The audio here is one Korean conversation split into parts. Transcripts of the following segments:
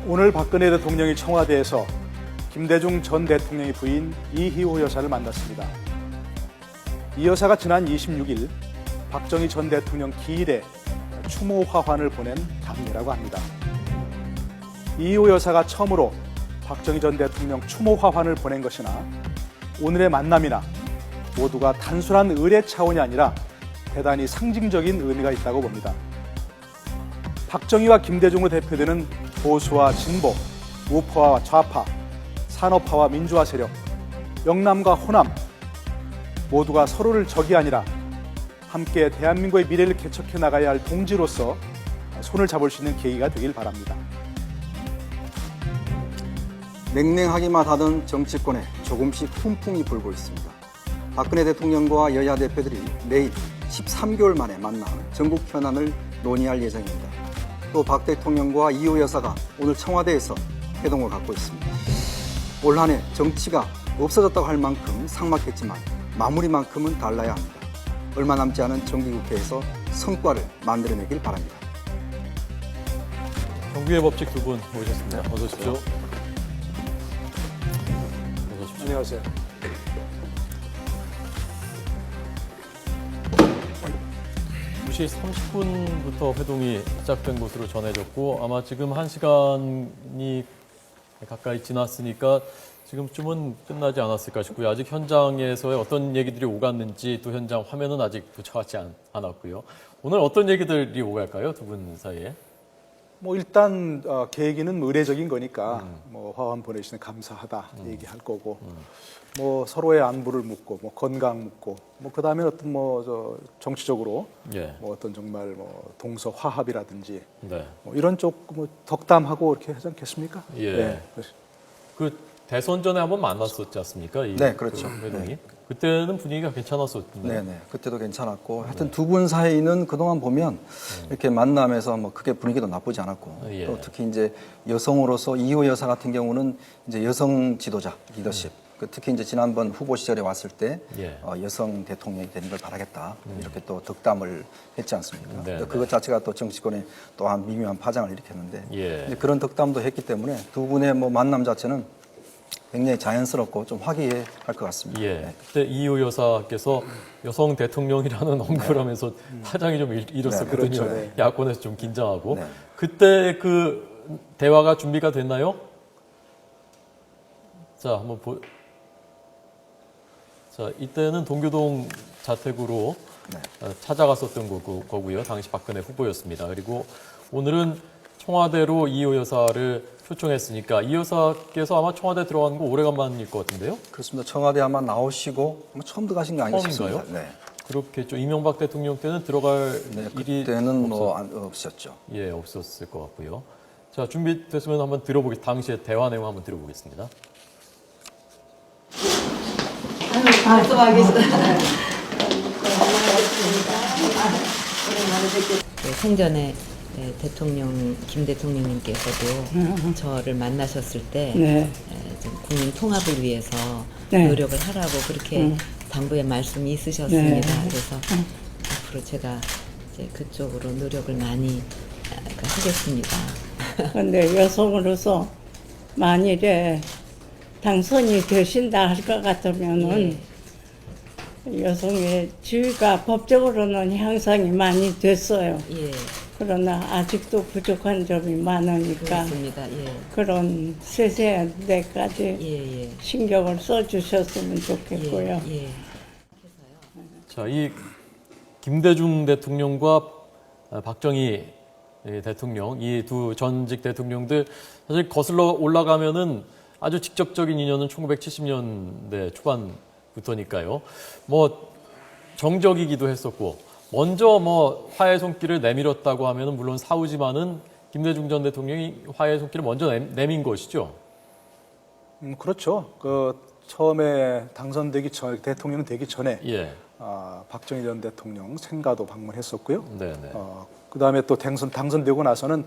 오늘 박근혜 대통령이 청와대에서 김대중 전 대통령의 부인 이희호 여사를 만났습니다. 이 여사가 지난 26일 박정희 전 대통령 기일에 추모 화환을 보낸 장례라고 합니다. 이희호 여사가 처음으로 박정희 전 대통령 추모 화환을 보낸 것이나 오늘의 만남이나 모두가 단순한 의례 차원이 아니라 대단히 상징적인 의미가 있다고 봅니다. 박정희와 김대중으로 대표되는 보수와 진보, 우파와 좌파, 산업화와 민주화 세력, 영남과 호남 모두가 서로를 적이 아니라 함께 대한민국의 미래를 개척해 나가야 할 동지로서 손을 잡을 수 있는 계기가 되길 바랍니다. 냉랭하기만 하던 정치권에 조금씩 훈풍이 불고 있습니다. 박근혜 대통령과 여야 대표들이 내일 13개월 만에 만나 전국 현안을 논의할 예정입니다. 또 박 대통령과 이호 여사가 오늘 청와대에서 회동을 갖고 있습니다. 올 한 해 정치가 없어졌다고 할 만큼 삭막했지만 마무리만큼은 달라야 합니다. 얼마 남지 않은 정기국회에서 성과를 만들어내길 바랍니다. 정규의 법칙 두 분 모셨습니다. 어서 오십시오. 안녕하세요. 시 30분부터 회동이 시작된 것으로 전해졌고 아마 지금 1시간이 가까이 지났으니까 지금쯤은 끝나지 않았을까 싶고요. 아직 현장에서의 어떤 얘기들이 오갔는지 또 현장 화면은 아직 도착하지 않았고요. 오늘 어떤 얘기들이 오갈까요? 두 분 사이에? 일단 계기는 의례적인 거니까 화환 보내주시는 감사하다 얘기할 거고 서로의 안부를 묻고 건강 묻고 그다음에 어떤 정치적으로 예. 어떤 정말 동서 화합이라든지 네. 이런 쪽 덕담하고 이렇게 하지 않겠습니까? 예. 네. 그 대선 전에 한번 만났었지 않습니까? 네, 그렇죠. 그 회동이. 네. 그때는 분위기가 괜찮았었는데. 네네. 그때도 괜찮았고 하여튼 두 분 사이는 그동안 보면 이렇게 만남에서 크게 분위기도 나쁘지 않았고 예. 또 특히 이제 여성으로서 이호 여사 같은 경우는 이제 여성 지도자 리더십 특히 이제 지난번 후보 시절에 왔을 때 예. 여성 대통령이 되는 걸 바라겠다 이렇게 또 덕담을 했지 않습니까? 네, 또 그것 자체가 또 정치권에 또한 미묘한 파장을 일으켰는데 예. 이제 그런 덕담도 했기 때문에 두 분의 만남 자체는 굉장히 자연스럽고 좀 화기애애할 것 같습니다. 예. 네. 그때 이호 여사께서 여성 대통령이라는 언급을 하면서 파장이 좀 일었었거든요. 그렇죠. 네. 야권에서 좀 긴장하고. 네. 그때 그 대화가 준비가 됐나요? 자, 한번 자, 이때는 동교동 자택으로 찾아갔었던 거고요. 당시 박근혜 후보였습니다. 그리고 오늘은 청와대로 이호 여사를 초청했으니까 이 여사께서 아마 청와대 들어가는 거 오래간만일 것 같은데요? 그렇습니다. 청와대 아마 나오시고 아마 처음 들어가신 거 아닌가 처음인가요? 싶습니다. 네. 그렇겠죠. 이명박 대통령 때는 들어갈 네, 일이 그때는 없었죠. 예, 없었을 것 같고요. 자, 준비됐으면 한번 당시의 대화 내용 한번 들어보겠습니다. 생전에 김 대통령님께서도 저를 만나셨을 때 좀 국민 통합을 위해서 노력을 하라고 그렇게 당부의 말씀이 있으셨습니다. 그래서 앞으로 제가 이제 그쪽으로 노력을 많이 하겠습니다. 그런데 여성으로서 만일에 당선이 되신다 할 것 같으면은 여성의 지위가 법적으로는 향상이 많이 됐어요. 예, 그러나 아직도 부족한 점이 많으니까 그렇습니다. 예, 그런 세세한 데까지 예, 신경을 써주셨으면 좋겠고요. 예, 예. 자, 이 김대중 대통령과 박정희 대통령, 이 두 전직 대통령들 사실 거슬러 올라가면은 아주 직접적인 인연은 1970년대 초반부터니까요. 정적이기도 했었고, 먼저 화해 손길을 내밀었다고 하면은 물론 사우지만은 김대중 전 대통령이 화해 손길을 먼저 내민 것이죠. 그렇죠. 처음에 당선되기 전 대통령 되기 전에 예. 박정희 전 대통령 생가도 방문했었고요. 네네. 그다음에 또 당선되고 나서는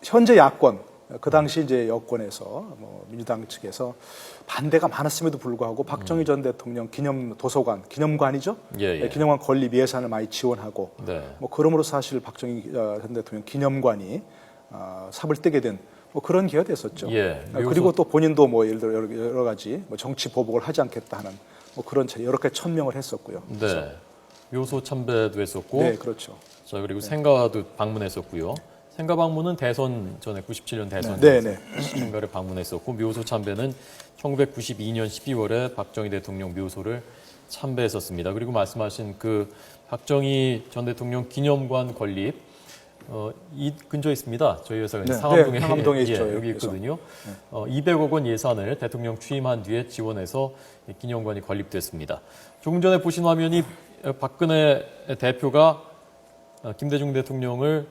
현재 야권 그 당시 이제 여권에서 민주당 측에서 반대가 많았음에도 불구하고 박정희 전 대통령 기념관이죠. 예. 기념관 건립 예산을 많이 지원하고 네. 그러므로 사실 박정희 전 대통령 기념관이 삽을 뜨게 된 뭐 그런 기회가 됐었죠. 예, 그리고 또 본인도 뭐 예를 들어 여러 가지 뭐 정치 보복을 하지 않겠다 하는 뭐 그런 여러 가지 천명을 했었고요. 네. 묘소 참배도 했었고, 네, 그렇죠. 자 그리고 생가도 방문했었고요. 생가 방문은 대선 전에 97년 대선 네, 네. 생가를 방문했었고, 묘소 참배는 1992년 12월에 박정희 대통령 묘소를 참배했었습니다. 그리고 말씀하신 그 박정희 전 대통령 기념관 건립, 이 근처에 있습니다. 저희 회사가 네, 상암동에, 네, 상암동에 있죠, 여기 여기서. 있거든요. 200억 원 예산을 대통령 취임한 뒤에 지원해서 이 기념관이 건립됐습니다. 조금 전에 보신 화면이 박근혜 대표가 김대중 대통령을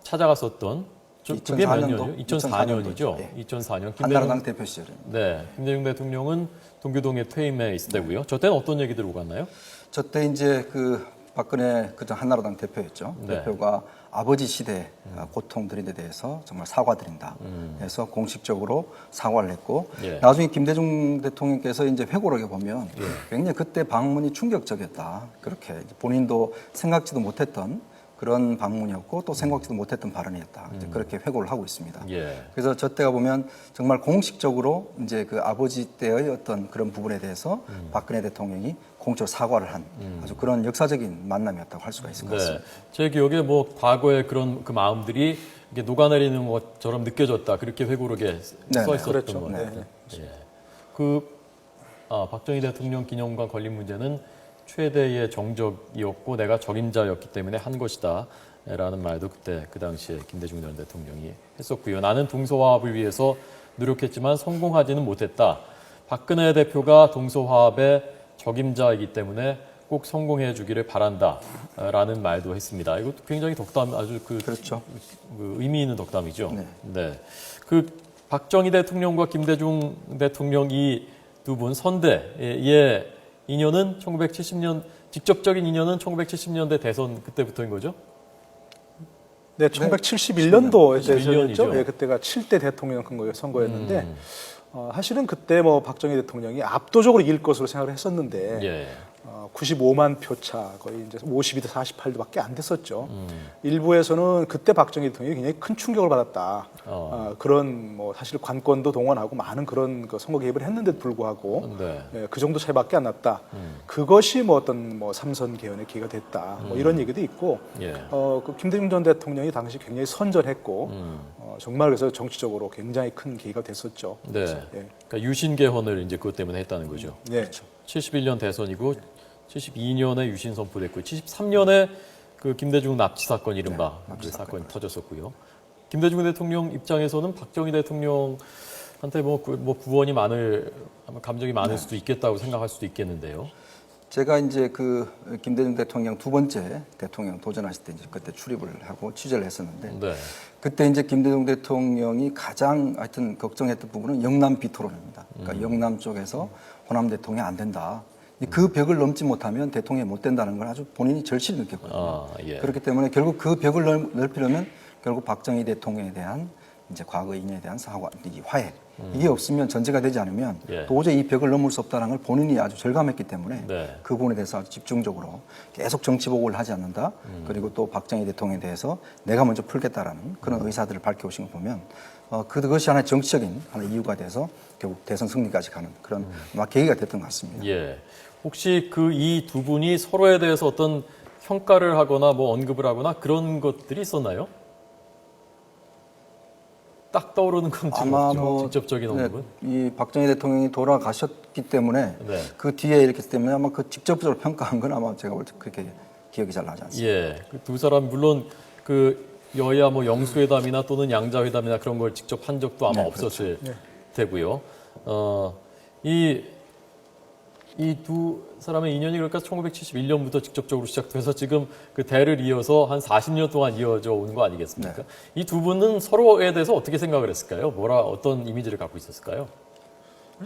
찾아갔었던 그게 몇 2004년도? 년이죠? 2004년이죠. 예. 2004년 한나라당 대표 시절입니다. 네, 김대중 대통령은 동교동에 퇴임해 있을 때고요. 저 때는 어떤 얘기 들고 갔나요? 저때 이제 그 박근혜 그저 한나라당 대표였죠. 네. 대표가 아버지 시대 고통들에 대해서 정말 사과드린다. 해서 공식적으로 사과를 했고 예. 나중에 김대중 대통령께서 이제 회고록에 보면 굉장히 그때 방문이 충격적이었다. 그렇게 본인도 생각지도 못했던 그런 방문이었고 또 생각지도 못했던 발언이었다. 이제 그렇게 회고를 하고 있습니다. 예. 그래서 저 때가 보면 정말 공식적으로 이제 그 아버지 때의 어떤 그런 부분에 대해서 박근혜 대통령이 공적으로 사과를 한 아주 그런 역사적인 만남이었다고 할 수가 있을 것 같습니다. 네, 제 기억에 뭐 과거에 그런 그 마음들이 이게 녹아내리는 것처럼 느껴졌다. 그렇게 회고록에 네, 써 있었던 그렇죠. 것 네, 같아요. 예. 박정희 대통령 기념관 건립 문제는 최대의 정적이었고 내가 적임자였기 때문에 한 것이다. 라는 말도 그때 그 당시에 김대중 전 대통령이 했었고요. 나는 동서화합을 위해서 노력했지만 성공하지는 못했다. 박근혜 대표가 동서화합의 적임자이기 때문에 꼭 성공해 주기를 바란다. 라는 말도 했습니다. 이것도 굉장히 덕담, 아주 그렇죠. 그 의미 있는 덕담이죠. 네. 네. 그 박정희 대통령과 김대중 대통령 이 두 분 선대의 인연은 1970년, 직접적인 인연은 1970년대 대선 그때부터인 거죠? 네, 1971년도에 71년이죠. 대선이었죠. 예, 그때가 7대 대통령 선거였는데 사실은 그때 뭐 박정희 대통령이 압도적으로 이길 것으로 생각을 했었는데 예. 95만 표 차 거의 이제 52대 48도밖에 안 됐었죠. 일부에서는 그때 박정희 대통령이 굉장히 큰 충격을 받았다. 그런 뭐 사실 관권도 동원하고 많은 그런 그 선거 개입을 했는데도 불구하고 네. 예, 그 정도 차이밖에 안 났다. 그것이 뭐 어떤 뭐 삼선 개헌의 기회가 됐다. 뭐 이런 얘기도 있고 예. 그 김대중 전 대통령이 당시 굉장히 선전했고 정말 그래서 정치적으로 굉장히 큰 계기가 됐었죠. 네. 예. 그러니까 유신 개헌을 이제 그것 때문에 했다는 거죠. 네. 71년 대선이고 72년에 유신 선포됐고 73년에 그 김대중 납치 사건 이른바 그 사건이 터졌었고요. 김대중 대통령 입장에서는 박정희 대통령한테 뭐 구원이 아마 감정이 많을 수도 있겠다고 생각할 수도 있겠는데요. 제가 이제 그 김대중 대통령 두 번째 대통령 도전하실 때 이제 그때 출입을 하고 취재를 했었는데 네. 그때 이제 김대중 대통령이 가장 하여튼 걱정했던 부분은 영남 비토론입니다. 그러니까 영남 쪽에서 호남 대통령이 안 된다. 그 벽을 넘지 못하면 대통령이 못 된다는 걸 아주 본인이 절실히 느꼈거든요. 예. 그렇기 때문에 결국 그 벽을 넓히려면 결국 박정희 대통령에 대한 이제 과거 인연에 대한 사과, 화해 이게 없으면 전제가 되지 않으면 예. 도저히 이 벽을 넘을 수 없다는 걸 본인이 아주 절감했기 때문에 네. 그 부분에 대해서 아주 집중적으로 계속 정치 보고를 하지 않는다. 그리고 또 박정희 대통령에 대해서 내가 먼저 풀겠다라는 그런 의사들을 밝혀오신 거 보면 그것이 하나의 정치적인 하나의 이유가 돼서 결국 대선 승리까지 가는 그런 막 계기가 됐던 것 같습니다. 예. 혹시 그 이 두 분이 서로에 대해서 어떤 평가를 하거나 뭐 언급을 하거나 그런 것들이 있었나요? 딱 떠오르는 건 아마 없죠. 뭐 직접적인 언급은. 이 박정희 대통령이 돌아가셨기 때문에 네. 그 뒤에 이렇게 했기 때문에 아마 그 직접적으로 평가한 건 아마 제가 볼 때 그렇게 기억이 잘 나지 않습니다. 예. 그 두 사람 물론 그 여야 뭐 영수회담이나 또는 양자회담이나 그런 걸 직접 한 적도 아마 없었을 테고요. 이 두 사람의 인연이 그러니까 1971년부터 직접적으로 시작돼서 지금 그 대를 이어서 한 40년 동안 이어져 오는 거 아니겠습니까? 이 두 분은 서로에 대해서 어떻게 생각을 했을까요? 어떤 이미지를 갖고 있었을까요?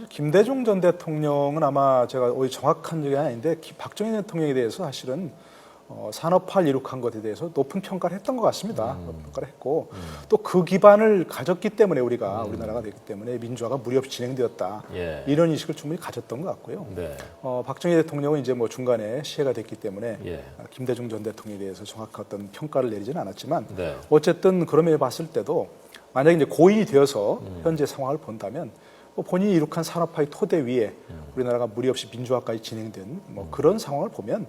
김대중 전 대통령은 아마 제가 오히 정확한 적이 아닌데 박정희 대통령에 대해서 사실은 산업화를 이룩한 것에 대해서 높은 평가를 했던 것 같습니다. 높은 평가를 했고 또 그 기반을 가졌기 때문에 우리나라가 됐기 때문에 민주화가 무리 없이 진행되었다. 예. 이런 인식을 충분히 가졌던 것 같고요. 네. 박정희 대통령은 이제 뭐 중간에 시해가 됐기 때문에 예. 김대중 전 대통령에 대해서 정확한 어떤 평가를 내리지는 않았지만 네. 어쨌든 그럼에 봤을 때도 만약에 이제 고인이 되어서 현재 상황을 본다면 뭐 본인이 이룩한 산업화의 토대 위에 우리나라가 무리 없이 민주화까지 진행된 뭐 그런 상황을 보면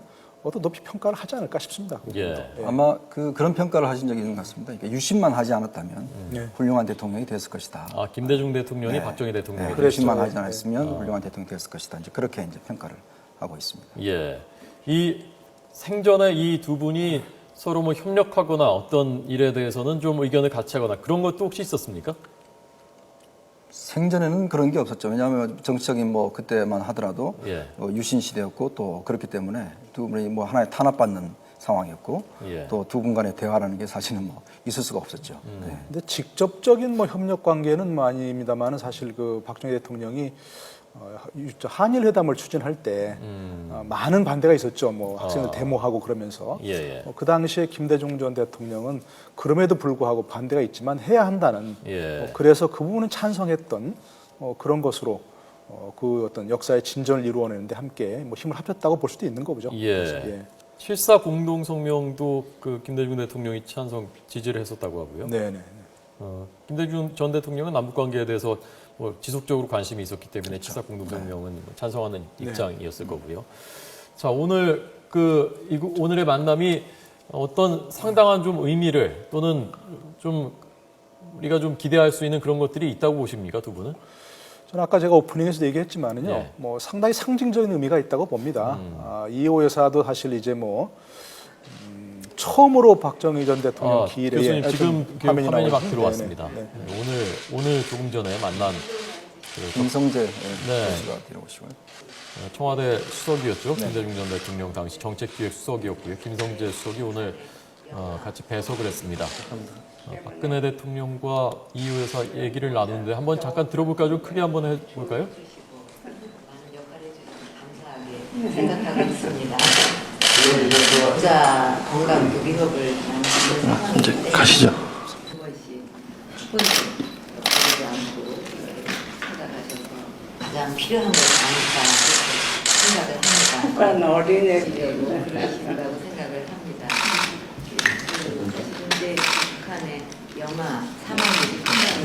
또 높이 평가를 하지 않을까 싶습니다. 예. 아마 그런 평가를 하신 적이 있는 것 같습니다. 그러니까 유심만 하지 않았다면 네. 훌륭한 대통령이 됐을 것이다. 아, 김대중 대통령이 박정희 대통령이 네, 그랬죠. 유심만 하지 않았으면 훌륭한 대통령이 됐을 것이다. 이제 그렇게 이제 평가를 하고 있습니다. 예. 이 생전에 이 두 분이 서로 뭐 협력하거나 어떤 일에 대해서는 좀 의견을 같이 하거나 그런 것도 혹시 있었습니까? 생전에는 그런 게 없었죠. 왜냐하면 정치적인 뭐 그때만 하더라도 예. 유신 시대였고 또 그렇기 때문에 두 분이 뭐 하나의 탄압받는 상황이었고 예. 또 두 분 간의 대화라는 게 사실은 뭐 있을 수가 없었죠. 네. 근데 직접적인 뭐 협력 관계는 뭐 아닙니다만은 사실 그 박정희 대통령이 한일 회담을 추진할 때 많은 반대가 있었죠. 뭐 학생들 데모하고 그러면서 예, 예. 그 당시에 김대중 전 대통령은 그럼에도 불구하고 반대가 있지만 해야 한다는 예. 그래서 그 부분은 찬성했던 그런 것으로 그 어떤 역사의 진전을 이루어내는데 함께 뭐 힘을 합쳤다고 볼 수도 있는 거죠. 예. 7.4 공동성명도 그 김대중 대통령이 찬성 지지를 했었다고 하고요. 네네. 김대중 전 대통령은 남북 관계에 대해서 뭐 지속적으로 관심이 있었기 때문에 7.4 공동성명은 찬성하는 입장이었을 거고요. 자, 오늘 오늘의 만남이 어떤 상당한 좀 의미를 또는 좀 우리가 좀 기대할 수 있는 그런 것들이 있다고 보십니까, 두 분은? 저는 아까 제가 오프닝에서 얘기했지만은요, 예. 뭐 상당히 상징적인 의미가 있다고 봅니다. 이호 여사도 사실 이제 뭐 처음으로 박정희 전 대통령 기일에 교수님 지금 화면이 막 나오죠. 들어왔습니다. 네네. 오늘 조금 전에 만난 김성재 네. 교수가 들어오시고요. 청와대 수석이었죠. 김대중 전 대통령 당시 정책기획 수석이었고요. 김성재 수석이 오늘 같이 배석을 했습니다. 박근혜 대통령과 이호 여사 얘기를 나누는데 한번 잠깐 들어볼까요? 좀 크게 한번 해볼까요? 많은 역할을 해주셔서 감사하게 생각하고 있습니다. 여자 건강도 위협을 많이 받는 상황인데 이제 가시죠. 한 번씩 조금씩 버리지 않고 생각하셔서 가장 필요한 것이 아닐까 그렇게 생각을 합니다. 어린애 그러신다고 생각을 합니다. 사실은 이제 북한의 영아 사망률이 상당히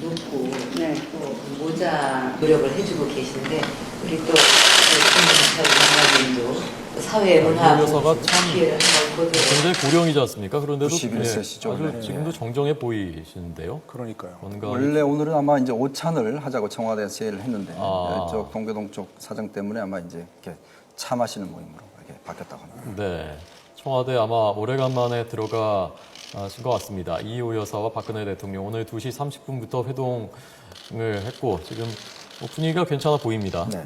높고 네. 또 모자 노력을 해주고 계신데 우리 또 김민철 장관님도 사회 문화 이호 여사가 참 기회를 한번 보도록 굉장히 고령이지 않습니까? 그런데도 91세시죠. 아주 네. 지금도 정정해 보이시는데요. 그러니까요. 건강 원래 오늘은 아마 이제 오찬을 하자고 청와대에서 제의를 했는데 아. 쪽 동교동 쪽 사정 때문에 아마 이제 이렇게 차 마시는 모임으로 이렇게 바뀌었다고 합니다. 네, 청와대 아마 오래간만에 들어가신 것 같습니다. 이호 여사와 박근혜 대통령 오늘 2시 30분부터 회동을 했고 지금 분위기가 괜찮아 보입니다. 네.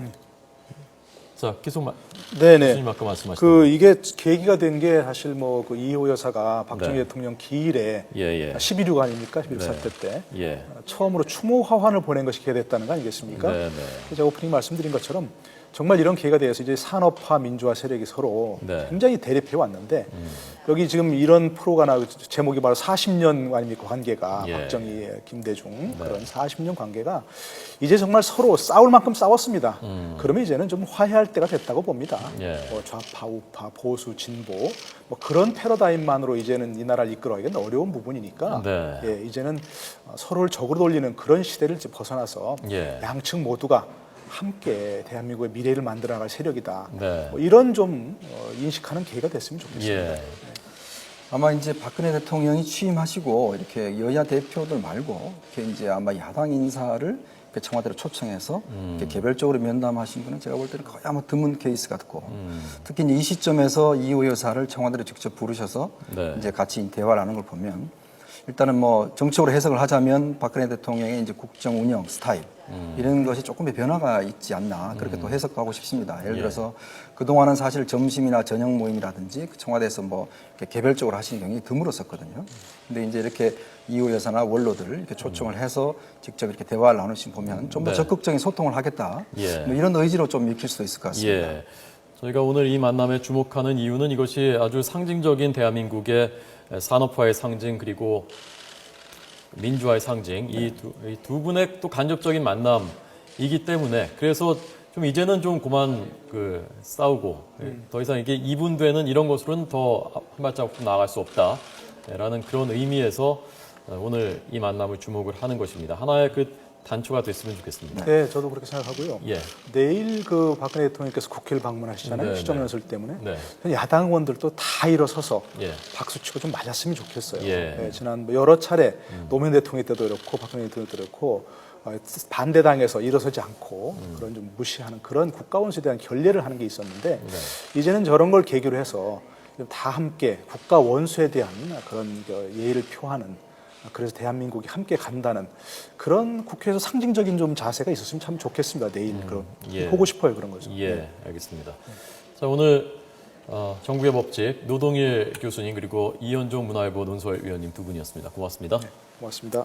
자, 계속 네네. 교수님 아까 말씀하신 이게 계기가 된 게 사실 뭐 그 이호 여사가 박정희 네. 대통령 기일에 예. 11.6 아닙니까? 11.4 네. 사태 때 예. 처음으로 추모 화환을 보낸 것이 계기됐다는 거 아니겠습니까? 네. 제가 오프닝 말씀드린 것처럼 정말 이런 계기가 돼서 이제 산업화 민주화 세력이 서로 네. 굉장히 대립해 왔는데 여기 지금 이런 프로가 제목이 바로 40년 아닙니까 관계가 예. 박정희 김대중 그런 40년 관계가 이제 정말 서로 싸울 만큼 싸웠습니다. 그러면 이제는 좀 화해할 때가 됐다고 봅니다. 예. 뭐 좌파 우파 보수 진보 뭐 그런 패러다임만으로 이제는 이 나라를 이끌어가기는 어려운 부분이니까 네. 예, 이제는 서로를 적으로 돌리는 그런 시대를 이제 벗어나서 예. 양측 모두가 함께 대한민국의 미래를 만들어나갈 세력이다. 네. 뭐 이런 좀 인식하는 계기가 됐으면 좋겠습니다. 예. 아마 이제 박근혜 대통령이 취임하시고 이렇게 여야 대표들 말고 이렇게 이제 아마 야당 인사를 청와대로 초청해서 이렇게 개별적으로 면담하신 분은 제가 볼 때는 거의 아마 드문 케이스 같고 특히 이제 이 시점에서 이호 여사를 청와대로 직접 부르셔서 네. 이제 같이 대화를 하는 걸 보면 일단은 뭐 정치적으로 해석을 하자면 박근혜 대통령의 이제 국정 운영 스타일 이런 것이 조금의 변화가 있지 않나 그렇게 또 해석하고 싶습니다. 예를 들어서 그동안은 사실 점심이나 저녁 모임이라든지 청와대에서 뭐 이렇게 개별적으로 하시는 경우가 드물었었거든요. 근데 이제 이렇게 이호 여사나 원로들을 이렇게 초청을 해서 직접 이렇게 대화를 나누신 보면 좀 더 네. 적극적인 소통을 하겠다. 예. 뭐 이런 의지로 좀 읽힐 수도 있을 것 같습니다. 예. 저희가 오늘 이 만남에 주목하는 이유는 이것이 아주 상징적인 대한민국의 산업화의 상징 그리고 민주화의 상징 이 두 분의 또 간접적인 만남이기 때문에 그래서 좀 이제는 좀 그만 싸우고 더 이상 이게 이분되는 이런 것으로는 더 한 발자국 나아갈 수 없다라는 그런 의미에서 오늘 이 만남을 주목을 하는 것입니다. 하나의 단초가 됐으면 좋겠습니다. 네, 저도 그렇게 생각하고요. 예. 내일 박근혜 대통령께서 국회를 방문하시잖아요. 네, 시정연설 때문에. 네. 야당 의원들도 다 일어서서 예. 박수치고 좀 맞았으면 좋겠어요. 예. 네, 지난 여러 차례 노무현 대통령 때도 그렇고 박근혜 대통령 때도 그렇고 반대당에서 일어서지 않고 그런 좀 무시하는 그런 국가 원수에 대한 결례를 하는 게 있었는데 이제는 저런 걸 계기로 해서 다 함께 국가 원수에 대한 그런 예의를 표하는 그래서 대한민국이 함께 간다는 그런 국회에서 상징적인 좀 자세가 있었으면 참 좋겠습니다. 내일 그런 보고 싶어요 그런 거죠. 예, 알겠습니다. 자 오늘 정부의 법직 노동일 교수님 그리고 이현종 문화일보 논설위원님 두 분이었습니다. 고맙습니다. 고맙습니다.